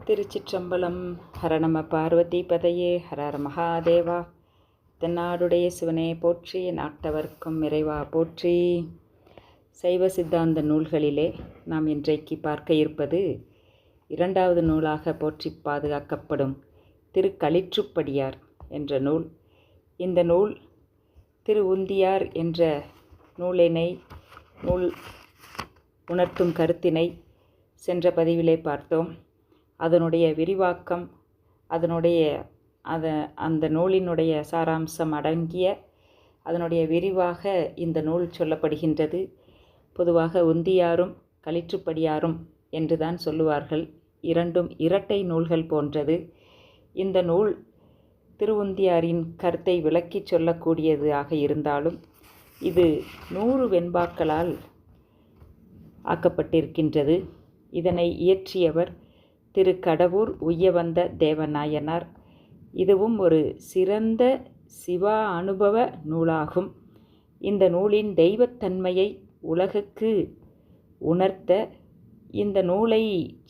திருச்சிற்றம்பலம். ஹர நம பார்வதி பதையே ஹரஹர மகாதேவா. தென்னாடுடைய சிவனே போற்றி, நாட்டவர்க்கும் இறைவா போற்றி. சைவ சித்தாந்த நூல்களிலே நாம் இன்றைக்கு பார்க்க இருப்பது இரண்டாவது நூலாக போற்றி பாதுகாக்கப்படும் திருக்களிற்றுப்படியார் என்ற நூல். இந்த நூல் திரு உந்தியார் என்ற நூல் உணர்த்தும் கருத்தினை சென்ற பதிவிலே பார்த்தோம். அதனுடைய விரிவாக்கம், அந்த நூலினுடைய சாராம்சம் அடங்கிய அதனுடைய விரிவாக இந்த நூல் சொல்லப்படுகின்றது. பொதுவாக உந்தியாரும் களிற்றுப்படியாரும் என்று தான் சொல்லுவார்கள். இரண்டும் இரட்டை நூல்கள் போன்றது. இந்த நூல் திருவுந்தியாரின் கருத்தை விளக்கி சொல்லக்கூடியதாக இருந்தாலும் இது 100 வெண்பாக்களால் ஆக்கப்பட்டிருக்கின்றது. இதனை இயற்றியவர் திரு கடவூர் உய்யவந்த தேவநாயனார். இதுவும் ஒரு சிறந்த சிவா அனுபவ நூலாகும். இந்த நூலின் தெய்வத்தன்மையை உலகுக்கு உணர்த்த இந்த நூலை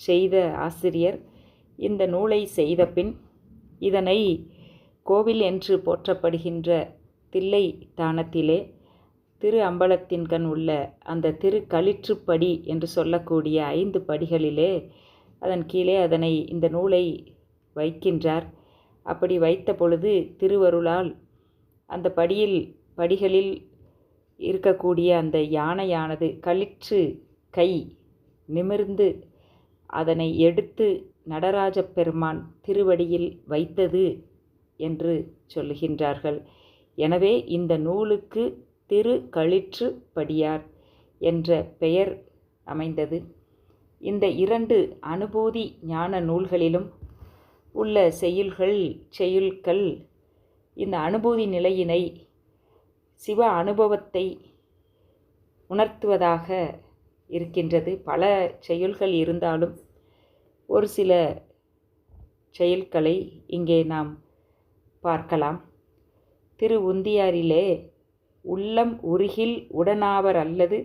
செய்த ஆசிரியர் இந்த நூலை செய்த பின் இதனை கோவில் என்று போற்றப்படுகின்ற தில்லை தானத்திலே திரு அம்பலத்தின்கண் உள்ள அந்த திருக்களிற்றுப்படி என்று சொல்லக்கூடிய 5 படிகளிலே அதன் கீழே இந்த நூலை வைக்கின்றார். அப்படி வைத்த பொழுது திருவருளால் அந்த படிகளில் இருக்கக்கூடிய அந்த யானையானது களிற்று கை நிமிர்ந்து அதனை எடுத்து நடராஜ பெருமான் திருவடியில் வைத்தது என்று சொல்லுகின்றார்கள். எனவே இந்த நூலுக்கு திருக்களிற்றுப்படியார் என்ற பெயர் அமைந்தது. இந்த 2 அனுபூதி ஞான நூல்களிலும் உள்ள செய்யுள்கள் இந்த அனுபூதி நிலையினை சிவ அனுபவத்தை உணர்த்துவதாக இருக்கின்றது. பல செய்யுள்கள் இருந்தாலும் ஒரு சில செயல்களை இங்கே நாம் பார்க்கலாம். திரு உந்தியாரிலே உள்ளம் உருகில் உடனாவர் அல்லது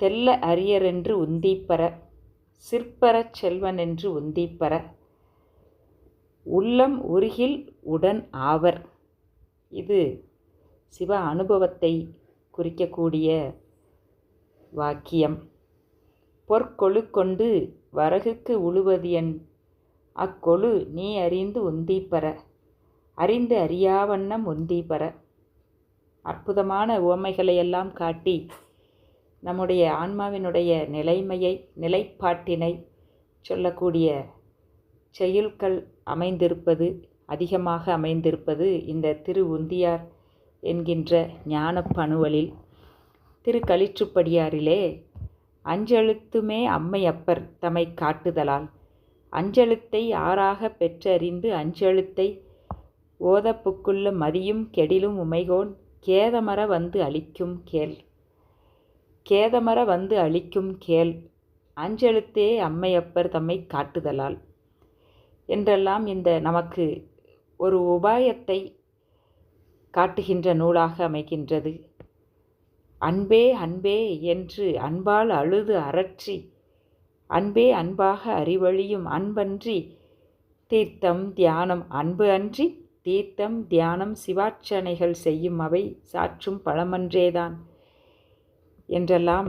தெல்ல அரியர் என்று உந்திப்பற சிற்பரச் செல்வன் என்று உந்திப்பற உள்ளம் உருகில் உடன் ஆவர். இது சிவ அனுபவத்தை குறிக்கக்கூடிய வாக்கியம். பொற்கொழு கொண்டு வரகுக்கு உழுவதியன் அக்கொழு நீ அறிந்து உந்திப்பற அறிந்து அறியாவண்ணம் உந்திப்பற. அற்புதமான உவமைகளையெல்லாம் காட்டி நம்முடைய ஆன்மாவினுடைய நிலைப்பாட்டினை சொல்லக்கூடிய செய்யுள்கள் அதிகமாக அமைந்திருப்பது இந்த திரு உந்தியார் என்கின்ற ஞான பணுவலில். திருக்களிற்றுப்படியாரிலே அஞ்செழுத்துமே அம்மையப்பர் தம்மை காட்டுதலால் அஞ்செழுத்தை ஆறாக பெற்றறிந்து அஞ்செழுத்தை ஓதப்புக்குள்ள மதியும் கெடிலும் உமைகோன் கேதமர வந்து அளிக்கும் கேள் அஞ்செழுத்தே அம்மையப்பர் தம்மை காட்டுதலால் என்றெல்லாம் இந்த நமக்கு ஒரு உபாயத்தை காட்டுகின்ற நூலாக அமைகின்றது. அன்பே அன்பே என்று அன்பால் அழுது அரற்றி அன்பே அன்பாக அறிவழியும் அன்பன்றி தீர்த்தம் தியானம் அன்பு அன்றி தீர்த்தம் தியானம் சிவார்ச்சனைகள் செய்யும் அவை சாற்றும் பழமன்றேதான் என்றெல்லாம்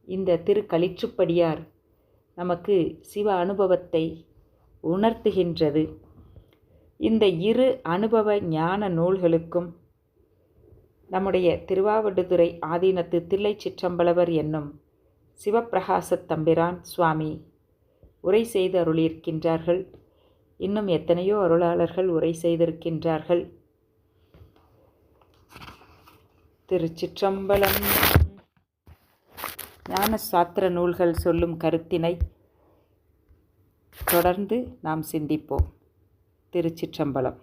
இந்த திருக்களிற்றுப்படியார் நமக்கு சிவ அனுபவத்தை உணர்த்துகின்றது. இந்த 2 அனுபவ ஞான நூல்களுக்கும் நம்முடைய திருவாவடுதுறை ஆதீனத்து தில்லை சிற்றம்பலவர் என்னும் சிவப்பிரகாசத் தம்பிரான் சுவாமி உரை செய்து அருளியிருக்கின்றார்கள். இன்னும் எத்தனையோ அருளாளர்கள் உரை செய்திருக்கின்றார்கள். திருச்சிற்றம்பலம். ஞான சாத்திர நூல்கள் சொல்லும் கருத்தினை தொடர்ந்து நாம் சிந்திப்போம். திருச்சிற்றம்பலம்.